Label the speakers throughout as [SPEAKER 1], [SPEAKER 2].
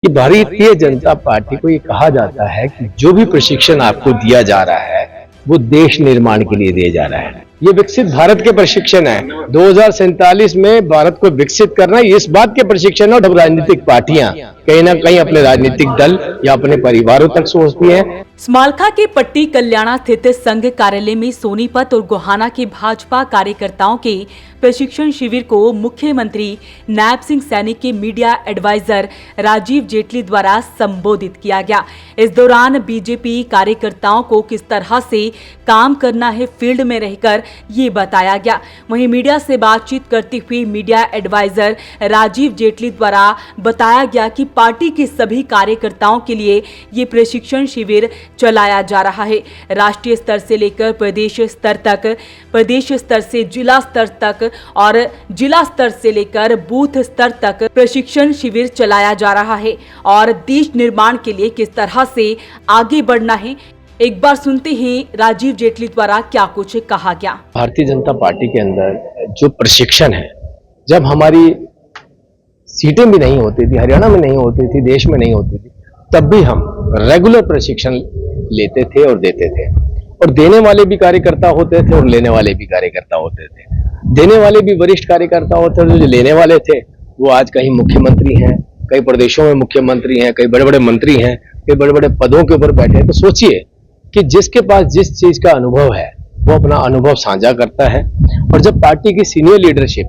[SPEAKER 1] कि भारतीय जनता पार्टी को ये कहा जाता है कि जो भी प्रशिक्षण आपको दिया जा रहा है वो देश निर्माण के लिए दिया जा रहा है। ये विकसित भारत के प्रशिक्षण है। 2047 में भारत को विकसित करना इस बात के प्रशिक्षण है। और राजनीतिक पार्टियां कहीं ना कहीं अपने राजनीतिक दल या अपने परिवारों तक सोचती हैं।
[SPEAKER 2] स्मालखा के पट्टी कल्याणा स्थित संघ कार्यालय में सोनीपत और गोहाना के भाजपा कार्यकर्ताओं के प्रशिक्षण शिविर को मुख्यमंत्री नायब सिंह सैनी के मीडिया एडवाइजर राजीव जेटली द्वारा संबोधित किया गया। इस दौरान बीजेपी कार्यकर्ताओं को किस तरह से काम करना है फील्ड में रहकर ये बताया गया। वहीं मीडिया से बातचीत करते हुए मीडिया एडवाइजर राजीव जेटली द्वारा बताया गया कि पार्टी के सभी कार्यकर्ताओं के लिए ये प्रशिक्षण शिविर चलाया जा रहा है। राष्ट्रीय स्तर से लेकर प्रदेश स्तर तक, प्रदेश स्तर से जिला स्तर तक और जिला स्तर से लेकर बूथ स्तर तक प्रशिक्षण शिविर चलाया जा रहा है और देश निर्माण के लिए किस तरह से आगे बढ़ना है। एक बार सुनते हैं राजीव जेटली द्वारा क्या कुछ कहा गया।
[SPEAKER 1] भारतीय जनता पार्टी के अंदर जो प्रशिक्षण है, जब हमारी सीटें भी नहीं होती थी, हरियाणा में नहीं होती थी, देश में नहीं होती थी, तब भी हम रेगुलर प्रशिक्षण लेते थे और देते थे। और देने वाले भी कार्यकर्ता होते थे और लेने वाले भी कार्यकर्ता होते थे। देने वाले भी वरिष्ठ कार्यकर्ता होते थे, जो लेने वाले थे वो आज कहीं मुख्यमंत्री हैं, कई प्रदेशों में मुख्यमंत्री हैं, कई बड़े बड़े मंत्री हैं, कई बड़े बड़े पदों के ऊपर बैठे हैं। तो सोचिए कि जिसके पास जिस चीज का अनुभव है वो अपना अनुभव साझा करता है। और जब पार्टी की सीनियर लीडरशिप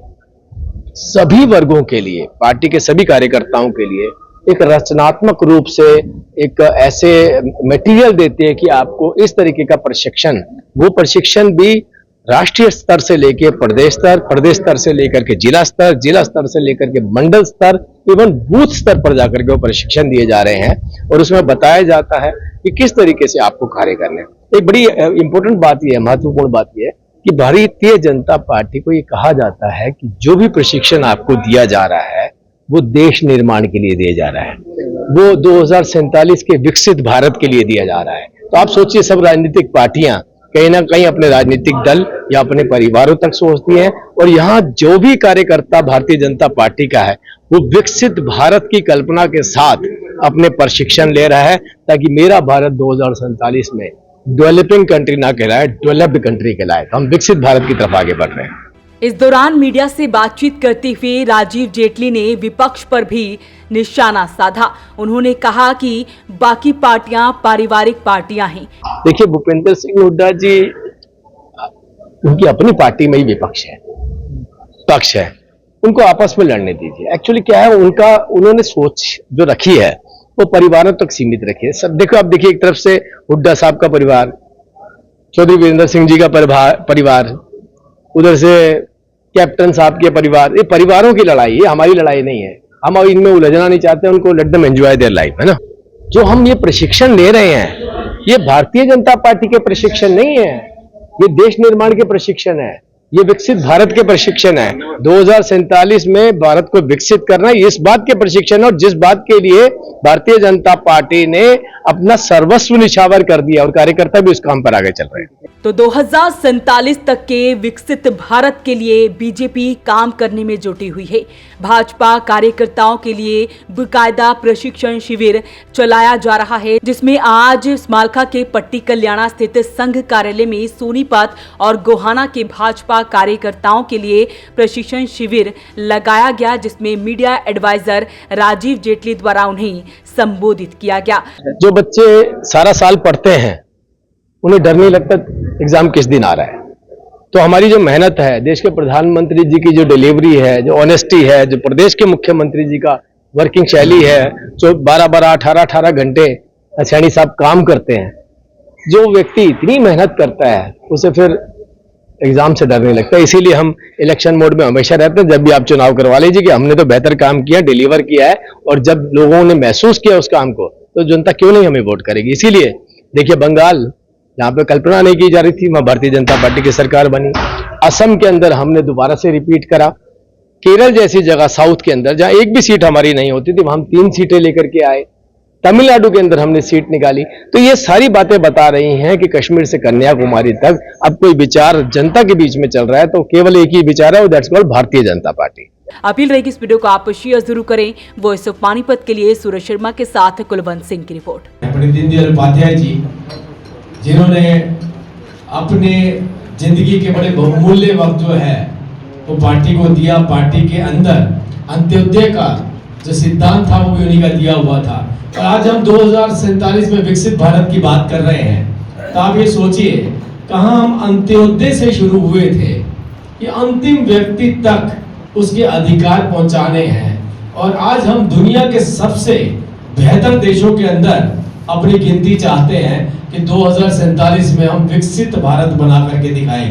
[SPEAKER 1] सभी वर्गों के लिए, पार्टी के सभी कार्यकर्ताओं के लिए एक रचनात्मक रूप से एक ऐसे मटेरियल देते हैं कि आपको इस तरीके का प्रशिक्षण, वो प्रशिक्षण भी राष्ट्रीय स्तर से लेकर प्रदेश स्तर, प्रदेश स्तर से लेकर के जिला स्तर, जिला स्तर से लेकर के मंडल स्तर, इवन बूथ स्तर पर जाकर के वो प्रशिक्षण दिए जा रहे हैं। और उसमें बताया जाता है कि किस तरीके से आपको कार्य करने। एक बड़ी इंपॉर्टेंट बात यह है, महत्वपूर्ण बात यह है कि भारतीय जनता पार्टी को ये कहा जाता है कि जो भी प्रशिक्षण आपको दिया जा रहा है वो देश निर्माण के लिए दिया जा रहा है, वो 2047 के विकसित भारत के लिए दिया जा रहा है। तो आप सोचिए, सब राजनीतिक पार्टियां कहीं ना कहीं अपने राजनीतिक दल या अपने परिवारों तक सोचती हैं। और यहाँ जो भी कार्यकर्ता भारतीय जनता पार्टी का है वो विकसित भारत की कल्पना के साथ अपने प्रशिक्षण ले रहा है, ताकि मेरा भारत 2047 में डेवलपिंग कंट्री ना कहलाए, डेवलप्ड कंट्री कहलाए। हम विकसित भारत की तरफ आगे बढ़ रहे हैं।
[SPEAKER 2] इस दौरान मीडिया से बातचीत करते हुए राजीव जेटली ने विपक्ष पर भी निशाना साधा। उन्होंने कहा कि बाकी पार्टियां पारिवारिक पार्टियां हैं।
[SPEAKER 1] देखिए, भूपेंद्र सिंह हुड्डा जी, उनकी अपनी पार्टी में ही विपक्ष है, पक्ष है, उनको आपस में लड़ने दीजिए। एक्चुअली क्या है, उन्होंने सोच जो रखी है वो परिवारों तक सीमित रखी है। सब देखो, आप देखिए, एक तरफ से हुड्डा साहब का परिवार, चौधरी वीरेंद्र सिंह जी का परिवार, उधर से कैप्टन साहब के परिवार। ये परिवारों की लड़ाई है, हमारी लड़ाई नहीं है। हम अब इनमें उलझना नहीं चाहते, उनको let them enjoy their life, है ना। जो हम ये प्रशिक्षण ले रहे हैं ये भारतीय जनता पार्टी के प्रशिक्षण नहीं है, ये देश निर्माण के प्रशिक्षण है, ये विकसित भारत के प्रशिक्षण है। 2047 में भारत को विकसित करना इस बात के प्रशिक्षण है, और जिस बात के लिए भारतीय जनता पार्टी ने अपना सर्वस्व निछावर कर दिया और कार्यकर्ता भी उस काम पर आगे चल रहे हैं।
[SPEAKER 2] तो 2047 तक के विकसित भारत के लिए बीजेपी काम करने में जुटी हुई है। भाजपा कार्यकर्ताओं के लिए बाकायदा प्रशिक्षण शिविर चलाया जा रहा है, जिसमें आज स्मालखा के पट्टी कल्याणा स्थित संघ कार्यालय में सोनीपत और गोहाना के भाजपा कार्यकर्ताओं के लिए प्रशिक्षण शिविर लगाया गया, जिसमें मीडिया एडवाइजर राजीव जेटली द्वारा उन्हें संबोधित किया गया।
[SPEAKER 1] जो बच्चे सारा साल पढ़ते हैं उन्हें डर नहीं लगता एग्जाम किस दिन आ रहा है। तो हमारी जो मेहनत है, देश के प्रधानमंत्री जी की जो डिलीवरी है, जो ऑनेस्टी है, जो प्रदेश के मुख्यमंत्री जी का वर्किंग शैली है, जो 12-12, 18-18 घंटे सैनी साहब काम करते हैं, जो व्यक्ति इतनी मेहनत करता है उसे फिर एग्जाम से डर नहीं लगता। इसीलिए हम इलेक्शन मोड में हमेशा रहते हैं। जब भी आप चुनाव करवा लीजिए कि हमने तो बेहतर काम किया, डिलीवर किया है, और जब लोगों ने महसूस किया उस काम को तो जनता क्यों नहीं हमें वोट करेगी। इसीलिए देखिए, बंगाल जहां पे कल्पना नहीं की जा रही थी वहां भारतीय जनता पार्टी की सरकार बनी। असम के अंदर हमने दोबारा से रिपीट करा। केरल जैसी जगह साउथ के अंदर जहां एक भी सीट हमारी नहीं होती थी वहां हम 3 सीटें लेकर के आए। तमिलनाडु के अंदर हमने सीट निकाली। तो ये सारी बातें बता रही हैं कि कश्मीर से कन्याकुमारी तक अब कोई विचार जनता के बीच में चल रहा है तो केवल एक ही विचार है, that's called Bharatiya Janata party.
[SPEAKER 2] Appeal रहेगी इस वीडियो को आप शेयर जरूर करें। वॉइस ऑफ पानीपत के लिए सूरज शर्मा के साथ कुलवंत सिंह की रिपोर्ट।
[SPEAKER 3] पंडित दीनदयाल उपाध्याय जी, जिन्होंने अपने जिंदगी के बड़े बहुमूल्य वक्त जो है वो पार्टी को दिया। पार्टी के अंदर अंत्योदय का जो सिद्धांत था वो भी उन्हीं का दिया हुआ था। और आज हम 2047 में विकसित भारत की बात कर रहे हैं, तो आप ये सोचिए कहाँ हम अंत्योदय से शुरू हुए थे, ये अंतिम व्यक्ति तक उसके अधिकार पहुंचाने हैं। और आज हम दुनिया के सबसे बेहतर देशों के अंदर अपनी गिनती चाहते हैं कि 2047 में हम विकसित भारत बना करके दिखाएंगे।